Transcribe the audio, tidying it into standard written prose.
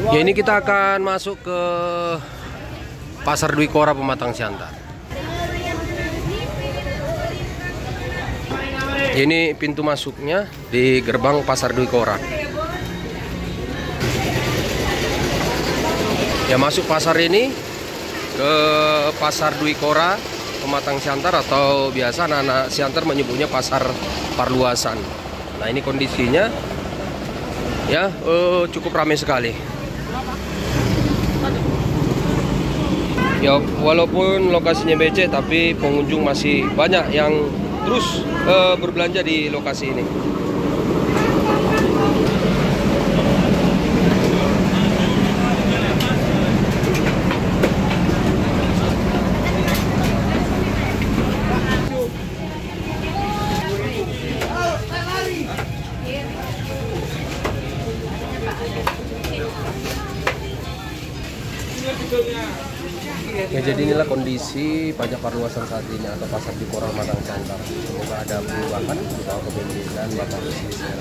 Ya, ini kita akan masuk ke Pasar Dwi Kora Pematang Siantar. Ini pintu masuknya di gerbang Pasar Dwi Kora. Ya, masuk pasar ini ke Pasar Dwi Kora Pematang Siantar, atau biasa anak-anak Siantar menyebutnya Pasar Parluasan. Nah, ini kondisinya ya cukup ramai sekali. Ya, walaupun lokasinya becek, tapi pengunjung masih banyak yang terus berbelanja di lokasi ini. Ya, jadi inilah kondisi pajak perluasan saat ini atau Pasar Dwi Kora Pematang Siantar. Semoga ada perubahan di bawah kepemimpinan Bapak Presiden.